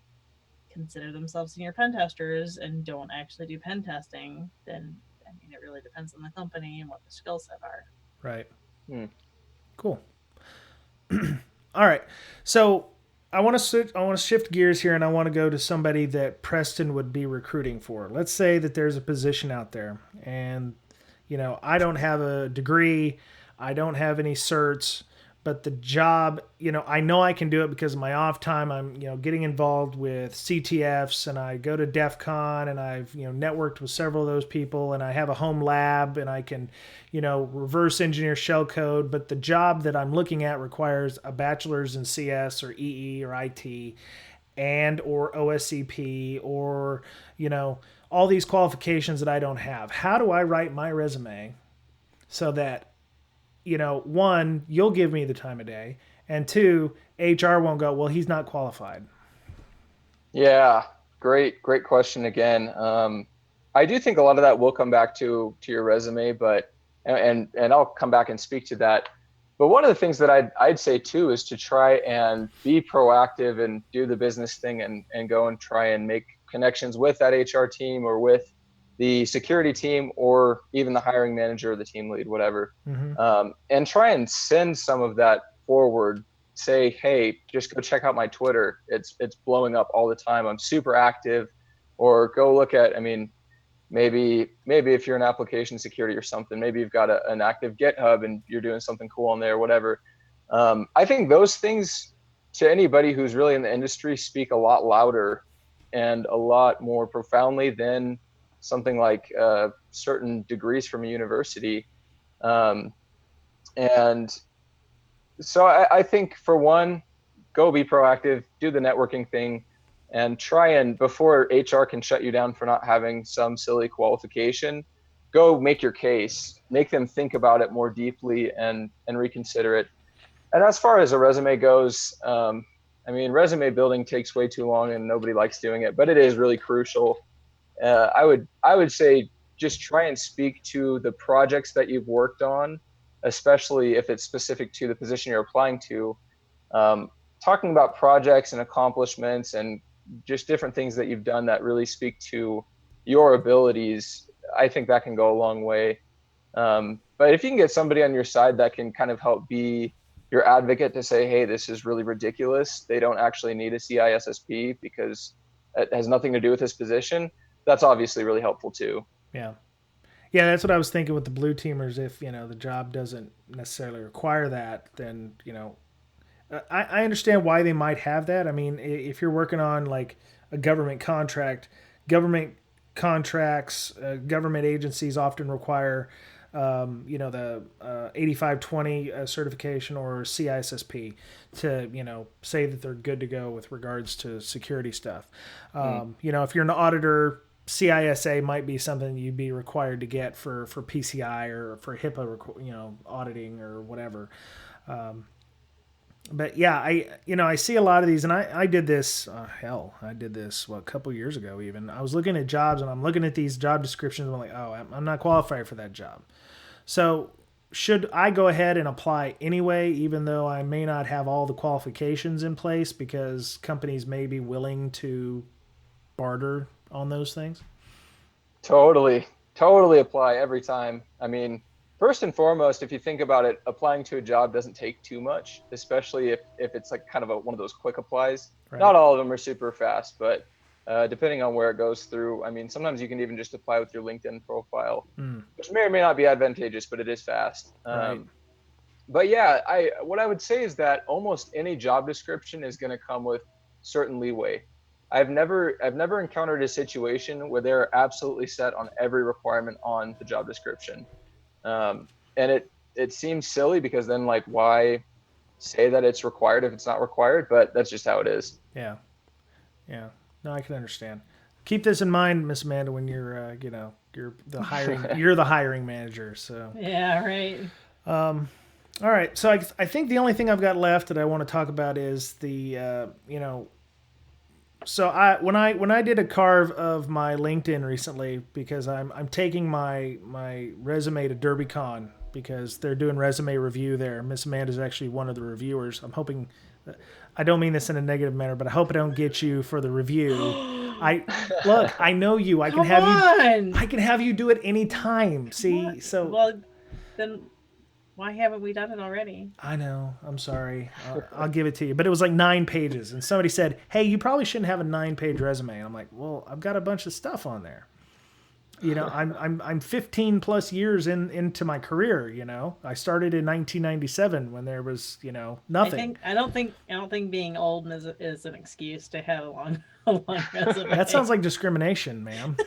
consider themselves senior pen testers and don't actually do pen testing, then it really depends on the company and what the skill set are. Right. Cool. All right. So I want to shift gears here, and I want to go to somebody that Preston would be recruiting for. Let's say that there's a position out there, and I don't have a degree, I don't have any certs, but the job, I know I can do it because of my off time. I'm, getting involved with CTFs, and I go to DEF CON, and I've, networked with several of those people, and I have a home lab, and I can, reverse engineer shell code. But the job that I'm looking at requires a bachelor's in CS or EE or IT and or OSCP or, all these qualifications that I don't have. How do I write my resume so that, one, you'll give me the time of day, and two, HR won't go, well, he's not qualified? Yeah, great question again. I do think a lot of that will come back to your resume, but and I'll come back and speak to that. But one of the things that I'd say too is to try and be proactive and do the business thing and go and try and make connections with that HR team or with the security team or even the hiring manager or the team lead, whatever. Mm-hmm. And try and send some of that forward. Say, hey, just go check out my Twitter. It's blowing up all the time. I'm super active. Or go look at, maybe if you're in application security or something, maybe you've got an active GitHub and you're doing something cool on there, whatever. I think those things to anybody who's really in the industry speak a lot louder and a lot more profoundly than something like certain degrees from a university. And so I think, for one, go be proactive, do the networking thing, and try and, before HR can shut you down for not having some silly qualification, go make your case, make them think about it more deeply and reconsider it. And as far as a resume goes, resume building takes way too long and nobody likes doing it, but it is really crucial. I would say just try and speak to the projects that you've worked on, especially if it's specific to the position you're applying to. Talking about projects and accomplishments and just different things that you've done that really speak to your abilities, I think that can go a long way. But if you can get somebody on your side that can kind of help be your advocate to say, hey, this is really ridiculous, they don't actually need a CISSP because it has nothing to do with this position, that's obviously really helpful too. Yeah, that's what I was thinking with the Blueteamers. If the job doesn't necessarily require that, then I understand why they might have that. If you're working on like a government contracts, government agencies often require, the 8520 certification or CISSP to, say that they're good to go with regards to security stuff. If you're an auditor, CISA might be something you'd be required to get for PCI or for HIPAA, auditing or whatever. But yeah, I see a lot of these, and I did this, I did this, a couple years ago even. I was looking at jobs, and I'm looking at these job descriptions, and I'm like, oh, I'm not qualified for that job. So should I go ahead and apply anyway, even though I may not have all the qualifications in place, because companies may be willing to barter on those things? Totally apply every time. First and foremost, if you think about it, applying to a job doesn't take too much, especially if it's like kind of one of those quick applies. Right. Not all of them are super fast, but depending on where it goes through, sometimes you can even just apply with your LinkedIn profile, which may or may not be advantageous, but it is fast. Right. But yeah, what I would say is that almost any job description is going to come with certain leeway. I've never encountered a situation where they're absolutely set on every requirement on the job description. And it seems silly because then why say that it's required if it's not required? But that's just how it is. Yeah. No, I can understand. Keep this in mind, Miss Amanda, when you're you're the hiring manager. So yeah, right. All right. So I think the only thing I've got left that I want to talk about is the So when I did a carve of my LinkedIn recently, because I'm taking my resume to Derbycon because they're doing resume review there. Miss Amanda's actually one of the reviewers. I'm hoping, I don't mean this in a negative manner, but I hope I don't get you for the review. I know you. I can have you do it anytime. See, what? So well, then why haven't we done it already? I know. I'm sorry. I'll give it to you. But it was like 9 pages. And somebody said, hey, you probably shouldn't have a 9-page resume. And I'm like, well, I've got a bunch of stuff on there. I'm 15 plus years into my career. I started in 1997 when there was nothing. I don't think being old is an excuse to have a long resume. That sounds like discrimination, ma'am.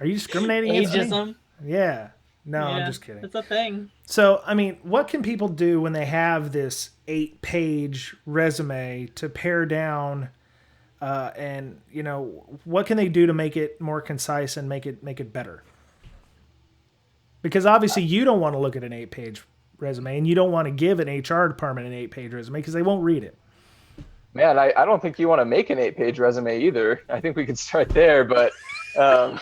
Are you discriminating against me? Ageism. Yeah. No, I'm just kidding. It's a thing. So, I mean, what can people do when they have this 8-page resume to pare down, and what can they do to make it more concise and make it better? Because obviously, you don't want to look at an 8-page resume, and you don't want to give an HR department an 8-page resume because they won't read it. Man, I don't think you want to make an 8-page resume either. I think we could start there, but at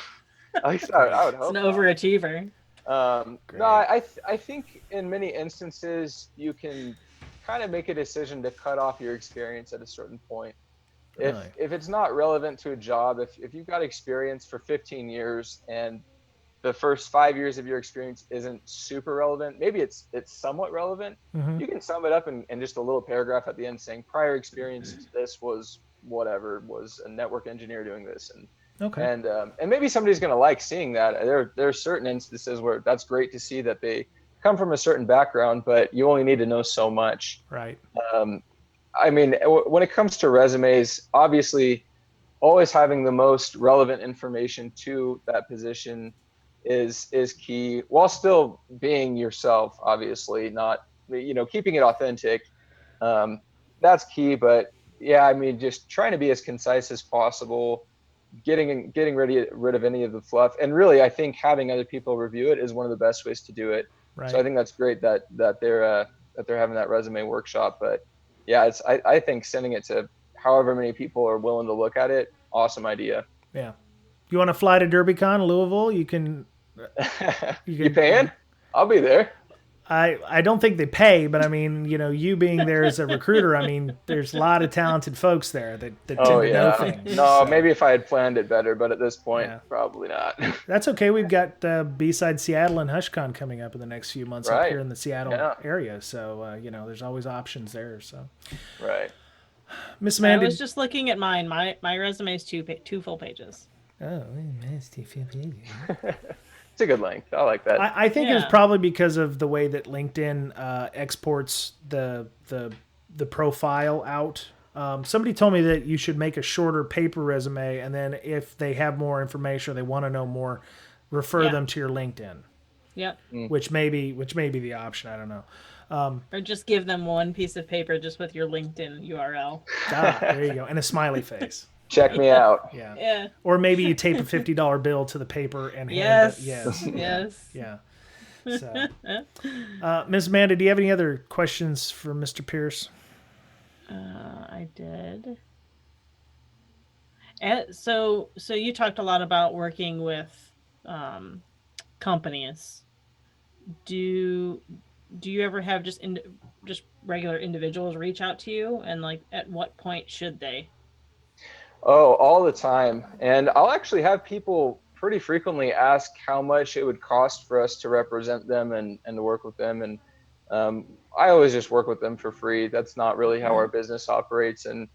least I would hope. It's an overachiever. No, I think in many instances you can kind of make a decision to cut off your experience at a certain point. Really? If it's not relevant to a job, if you've got experience for 15 years and the first 5 years of your experience isn't super relevant, maybe it's somewhat relevant, you can sum it up in just a little paragraph at the end saying prior experience to this was whatever, was a network engineer doing this, and maybe somebody's going to like seeing that. There are certain instances where that's great to see that they come from a certain background, but you only need to know so much. Right. I mean, when it comes to resumes, obviously, always having the most relevant information to that position is key, while still being yourself. Obviously, not keeping it authentic. That's key. But yeah, I mean, just trying to be as concise as possible. Getting rid of any of the fluff, and really, I think having other people review it is one of the best ways to do it. Right. So I think that's great that they're having that resume workshop. But yeah, I think sending it to however many people are willing to look at it, awesome idea. Yeah. You want to fly to Derbycon, Louisville? You can. You paying? I'll be there. I don't think they pay, but I mean, you being there as a recruiter, I mean, there's a lot of talented folks there that tend to know things. No, maybe if I had planned it better, but at this point, probably not. That's okay. We've got B-Side Seattle and HushCon coming up in the next few months up here in the Seattle area. So, there's always options there. So, right. Miss Amanda. I was just looking at mine. My resume is two full pages. Oh, that's 2 full pages. It's a good length. I like that. I think it's probably because of the way that LinkedIn exports the profile out. Somebody told me that you should make a shorter paper resume, and then if they have more information or they want to know more, refer them to your LinkedIn. Yep. Which may be the option. I don't know. Or just give them one piece of paper just with your LinkedIn URL. There you go, and a smiley face. Check me out. Yeah. Or maybe you tape a $50 bill to the paper and hand it. Yes. Yeah. So, Ms. Amanda, do you have any other questions for Mr. Pierce? I did. And so you talked a lot about working with companies. Do you ever have just regular individuals reach out to you, and like at what point should they? Oh, all the time. And I'll actually have people pretty frequently ask how much it would cost for us to represent them and to work with them. And I always just work with them for free. That's not really how our business operates. And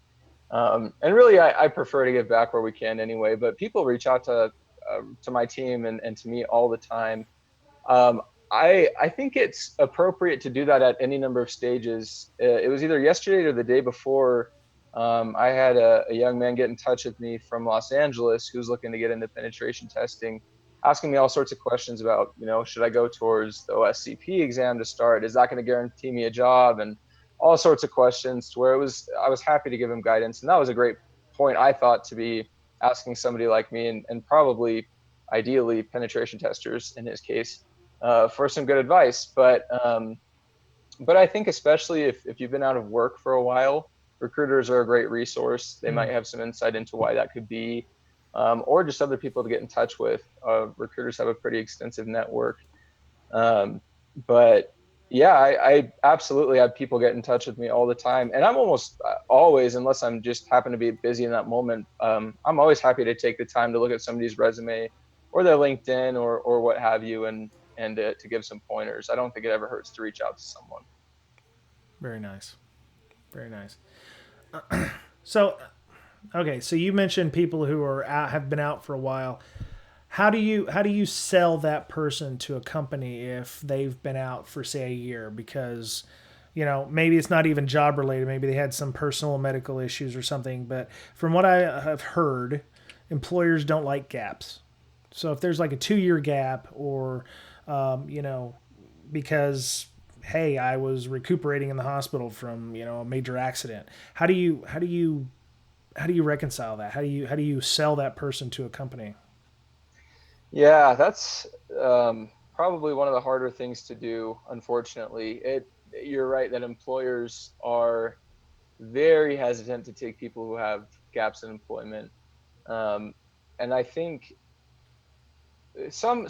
really, I prefer to give back where we can anyway. But people reach out to my team and to me all the time. I think it's appropriate to do that at any number of stages. It was either yesterday or the day before. I had a young man get in touch with me from Los Angeles who's looking to get into penetration testing, asking me all sorts of questions about, should I go towards the OSCP exam to start? Is that going to guarantee me a job? And all sorts of questions, to where I was happy to give him guidance. And that was a great point, I thought, to be asking somebody like me and probably ideally penetration testers in his case, for some good advice. But I think especially if you've been out of work for a while, recruiters are a great resource. They might have some insight into why that could be, or just other people to get in touch with. Recruiters have a pretty extensive network. But yeah, I absolutely have people get in touch with me all the time. And I'm almost always, unless I'm just happen to be busy in that moment, I'm always happy to take the time to look at somebody's resume or their LinkedIn or what have you, and to give some pointers. I don't think it ever hurts to reach out to someone. Very nice. Very nice. So you mentioned people who are have been out for a while. How do you sell that person to a company if they've been out for, say, a year? Because, maybe it's not even job related. Maybe they had some personal medical issues or something. But from what I have heard, employers don't like gaps. So if there's like a 2-year gap, or, because, hey, I was recuperating in the hospital from, a major accident. How do you reconcile that? How do you sell that person to a company? Yeah, that's probably one of the harder things to do, unfortunately. You're right that employers are very hesitant to take people who have gaps in employment. And I think some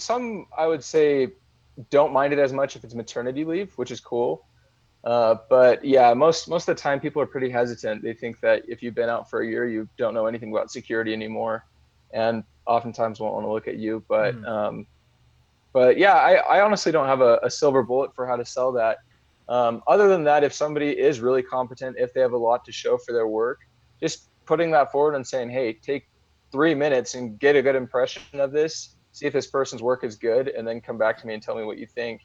I would say don't mind it as much if it's maternity leave, which is cool. But yeah, most of the time people are pretty hesitant. They think that if you've been out for a year, you don't know anything about security anymore, and oftentimes won't want to look at you. But yeah, I honestly don't have a silver bullet for how to sell that. Other than that, if somebody is really competent, if they have a lot to show for their work, just putting that forward and saying, hey, take 3 minutes and get a good impression of this, see if this person's work is good, and then come back to me and tell me what you think.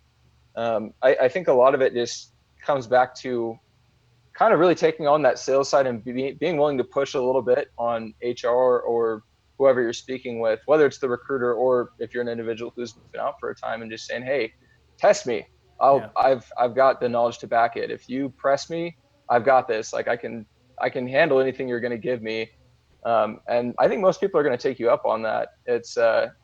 I think a lot of it just comes back to kind of really taking on that sales side and being willing to push a little bit on HR or whoever you're speaking with, whether it's the recruiter or if you're an individual who's been out for a time, and just saying, hey, test me. I've got the knowledge to back it. If you press me, I've got this. Like I can handle anything you're going to give me. And I think most people are going to take you up on that. It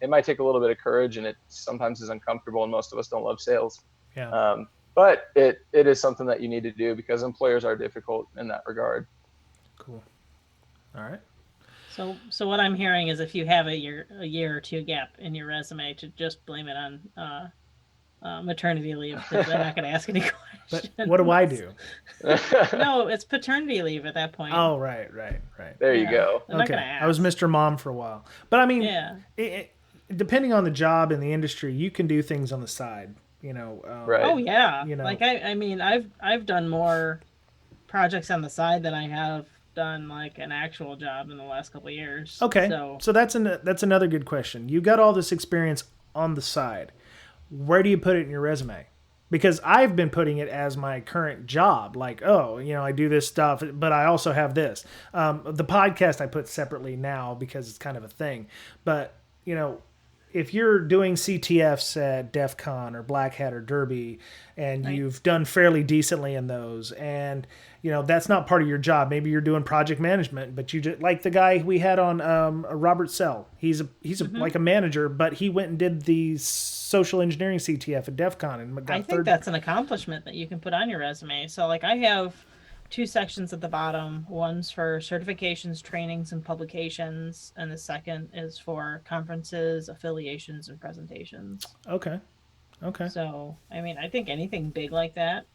might take a little bit of courage, and it sometimes is uncomfortable, and most of us don't love sales. Yeah. But it is something that you need to do because employers are difficult in that regard. Cool. All right. So what I'm hearing is if you have a year or two gap in your resume, to just blame it on maternity leave, because they're not going to ask any questions. But what do I do? No, it's paternity leave at that point. Oh, right. There you go. Okay, I was Mr. Mom for a while. But I mean, depending on the job and the industry, you can do things on the side. Right. Oh yeah. Like I mean, I've done more projects on the side than I have done like an actual job in the last couple of years. Okay. So that's another good question. You got all this experience on the side. Where do you put it in your resume? Because I've been putting it as my current job. Like, I do this stuff, but I also have this. The podcast I put separately now because it's kind of a thing. But, if you're doing CTFs at DEF CON or Black Hat or Derby, and you've done fairly decently in those, and that's not part of your job. Maybe you're doing project management, but you just like the guy we had on Robert Sell. He's like a manager, but he went and did the social engineering CTF at DEF CON and got I think that's an accomplishment that you can put on your resume. So like I have 2 sections at the bottom. One's for certifications, trainings, and publications, and the second is for conferences, affiliations, and presentations. Okay. So, I mean, I think anything big like that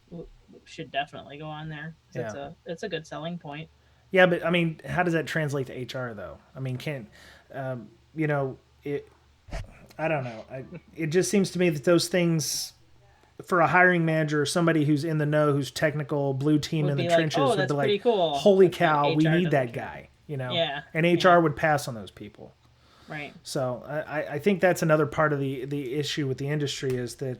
should definitely go on there. Yeah. It's a good selling point. Yeah, but I mean, how does that translate to HR though? I mean, I don't know. It just seems to me that those things, for a hiring manager or somebody who's in the know, who's technical, blue team in the trenches, would be like, cool. Holy cow, we need that guy, Yeah. And HR would pass on those people. Right. So I think that's another part of the issue with the industry, is that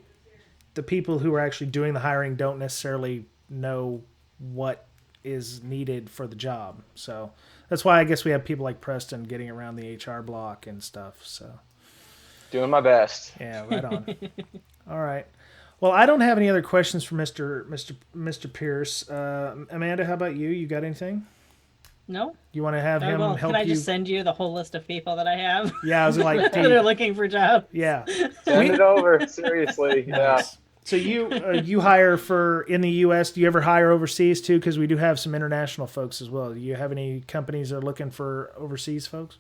the people who are actually doing the hiring don't necessarily know what is needed for the job. So that's why I guess we have people like Preston getting around the HR block and stuff. So doing my best. Yeah, right on. All right. Well, I don't have any other questions for Mr. Pierce. Amanda, how about you? You got anything? No. You want to have him help you? Can I just send you the whole list of people that I have? Yeah, I was like, that are looking for jobs. Yeah. Send it over. Seriously. Nice. Yeah. So you hire in the U.S. Do you ever hire overseas too? Because we do have some international folks as well. Do you have any companies that are looking for overseas folks?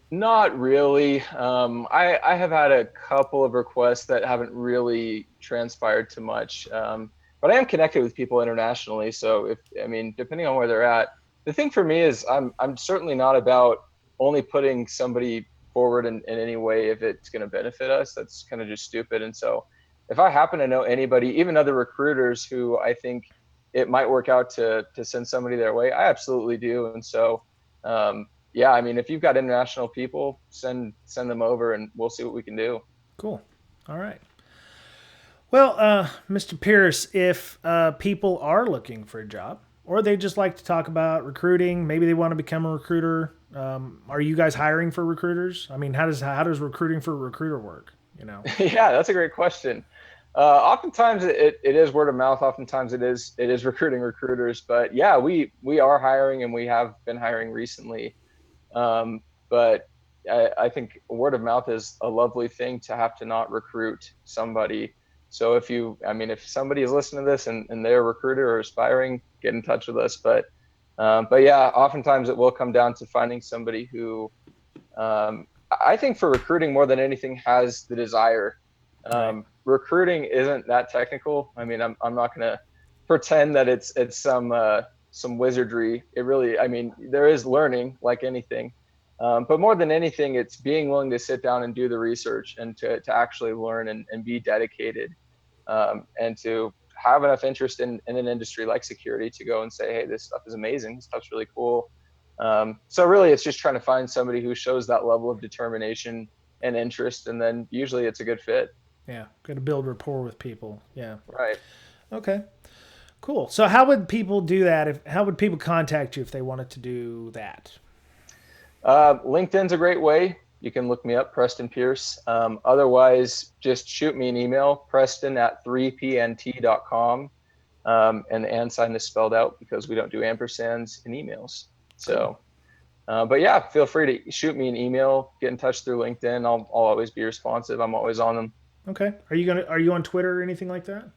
Not really. I have had a couple of requests that haven't really transpired to much. But I am connected with people internationally. So depending on where they're at, the thing for me is I'm certainly not about only putting somebody forward in any way if it's going to benefit us. That's kind of just stupid. And so if I happen to know anybody, even other recruiters who I think it might work out to send somebody their way, I absolutely do. And so, yeah, I mean, if you've got international people, send them over and we'll see what we can do. Cool. All right. Well, Mr. Pierce, if people are looking for a job or they just like to talk about recruiting, maybe they want to become a recruiter, are you guys hiring for recruiters? I mean, how does recruiting for a recruiter work? Yeah, that's a great question. Oftentimes it is word of mouth. Oftentimes it is recruiting recruiters. But yeah, we are hiring and we have been hiring recently. But I think word of mouth is a lovely thing to have to not recruit somebody. So if somebody is listening to this and they're a recruiter or aspiring, get in touch with us. But yeah, oftentimes it will come down to finding somebody who, I think for recruiting more than anything has the desire. Recruiting isn't that technical. I mean, I'm not going to pretend that it's some wizardry. It really, I mean, there is learning like anything. But more than anything, it's being willing to sit down and do the research and to actually learn and be dedicated, and to have enough interest in an industry like security to go and say, hey, this stuff is amazing. This stuff's really cool. So really it's just trying to find somebody who shows that level of determination and interest, and then usually it's a good fit. Yeah. Got to build rapport with people. Yeah. Right. Okay. Cool. So how would people do that? How would people contact you if they wanted to do that? LinkedIn's a great way. You can look me up, Preston Pierce. Otherwise, just shoot me an email, preston@3pnt.com. And the and sign is spelled out because we don't do ampersands in emails. So, but yeah, feel free to shoot me an email, get in touch through LinkedIn. I'll always be responsive. I'm always on them. Okay. Are you on Twitter or anything like that?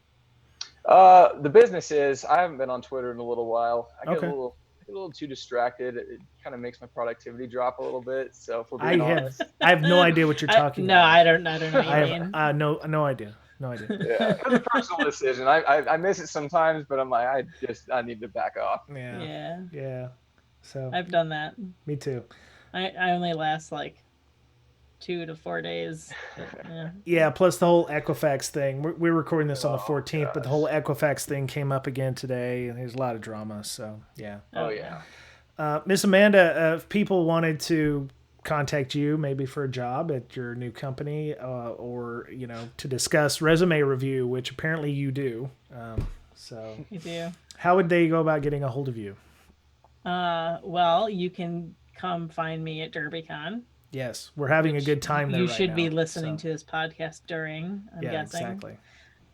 The business is, I haven't been on Twitter in a little while. I get a little too distracted. It kind of makes my productivity drop a little bit. So if we're being honest, I have no idea what you're talking about. No, I don't know what you mean. No idea. No idea. Yeah, it's a personal decision. I miss it sometimes, but I'm like, I need to back off. Yeah. So I've done that. Me too. I only last like 2 to 4 days. Yeah. Plus the whole Equifax thing. We're recording this on the 14th, gosh. but the whole Equifax thing came up again today, and there's a lot of drama. So yeah. Oh yeah. Miss Amanda, if people wanted to contact you, maybe for a job at your new company, or to discuss resume review, which apparently you do. So You do. How would they go about getting a hold of you? Well, you can come find me at Derbycon. Yes, we're having a good time there. You right should now, be listening so. to this podcast during, I'm guessing. Exactly.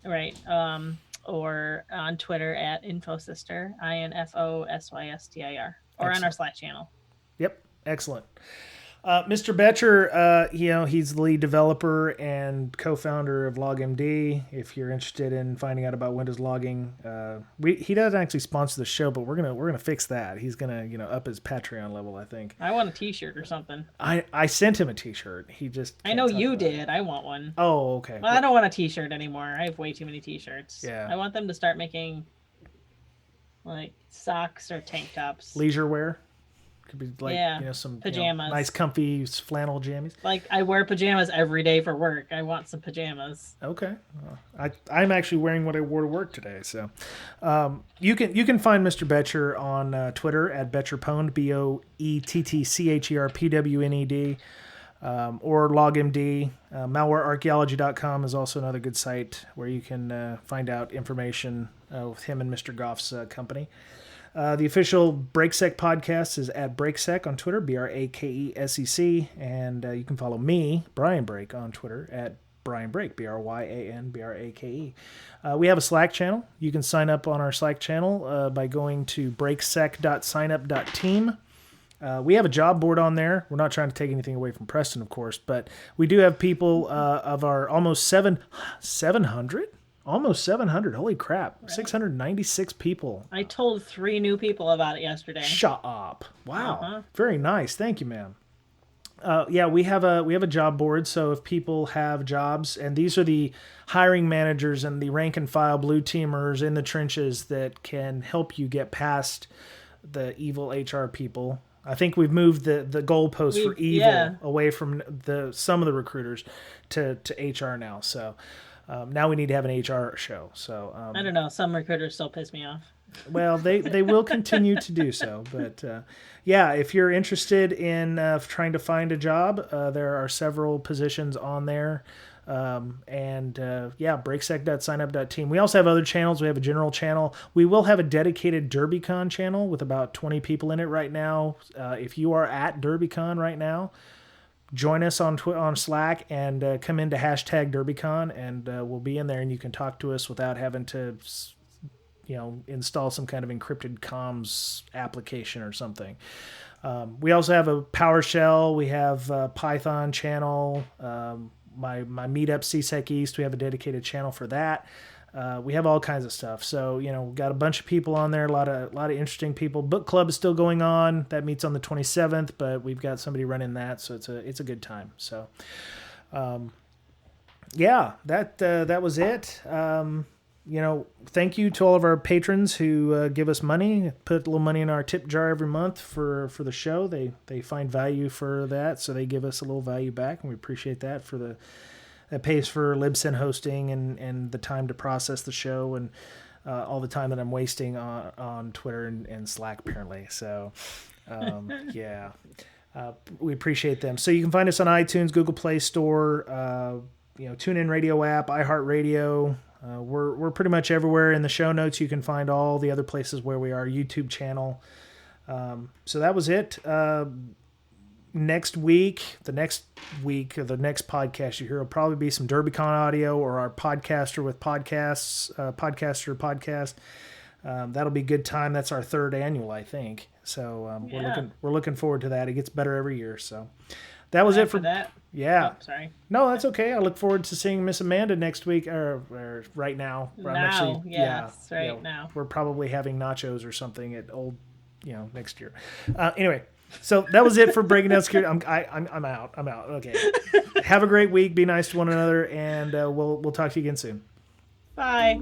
Right. Or on Twitter at InfoSyster, INFOSYSTIR, or on our Slack channel. Yep. Excellent. Mr. Betcher, he's the lead developer and co-founder of LogMD. If you're interested in finding out about Windows logging, he doesn't actually sponsor the show, but we're gonna fix that. He's gonna up his Patreon level, I think. I want a T-shirt or something. I sent him a T-shirt. He just I know you did. I want one. Oh, okay. Well, I don't want a T-shirt anymore. I have way too many T-shirts. Yeah. I want them to start making like socks or tank tops. Leisure wear. Could be like some pajamas, nice comfy flannel jammies. Like I wear pajamas every day for work. I want some pajamas. Okay, I'm actually wearing what I wore to work today. So you can find Mr. Betcher on Twitter at BetcherPwned, BOETTCHERPWNED, or LogMD. Malwarearchaeology.com is also another good site where you can find out information with him and Mr. Goff's company. The official BreakSec podcast is at BreakSec on Twitter, BRAKESEC, and you can follow me, Brian Break, on Twitter at Brian Break, BRYANBRAKE. We have a Slack channel. You can sign up on our Slack channel by going to breaksec.signup.team. We have a job board on there. We're not trying to take anything away from Preston, of course, but we do have people of our almost 700. Almost 700. Holy crap. Right. 696 people. I told 3 new people about it yesterday. Shut up. Wow. Very nice. Thank you, ma'am. We have a job board. So if people have jobs, and these are the hiring managers and the rank and file blue teamers in the trenches that can help you get past the evil HR people. I think we've moved the goalpost for evil away from some of the recruiters to HR now. So Now we need to have an HR show. So I don't know. Some recruiters still piss me off. well, they will continue to do so. But yeah, if you're interested in trying to find a job, there are several positions on there. breaksec.signup.team. We also have other channels. We have a general channel. We will have a dedicated Derbycon channel with about 20 people in it right now. If you are at Derbycon right now, join us on Slack and come into hashtag Derbycon, and we'll be in there, and you can talk to us without having to install some kind of encrypted comms application or something. We also have a PowerShell. We have a Python channel. My meetup, CSEC East, we have a dedicated channel for that. We have all kinds of stuff. So, we've got a bunch of people on there, a lot of interesting people. Book club is still going on. That meets on the 27th, but we've got somebody running that, so it's a good time. So, that was it. Thank you to all of our patrons who give us money, put a little money in our tip jar every month for the show. They find value for that, so they give us a little value back, and we appreciate that. That pays for Libsyn hosting and the time to process the show and all the time that I'm wasting on Twitter and Slack apparently. So we appreciate them. So you can find us on iTunes, Google Play Store, TuneIn Radio app, iHeartRadio. We're pretty much everywhere. In the show notes, you can find all the other places where we are, YouTube channel. So that was it. The next podcast you hear will probably be some Derbycon audio or our podcaster with podcasts, podcaster podcast. That'll be a good time. That's our 3rd annual, I think. So we're looking forward to that. It gets better every year. So that was it for that. Yeah. Oh, sorry. No, that's okay. I look forward to seeing Miss Amanda next week, or right now. Now. We're probably having nachos or something at next year. Anyway, so that was it for Breaking Down Security. I'm out. Okay. Have a great week. Be nice to one another, and we'll talk to you again soon. Bye.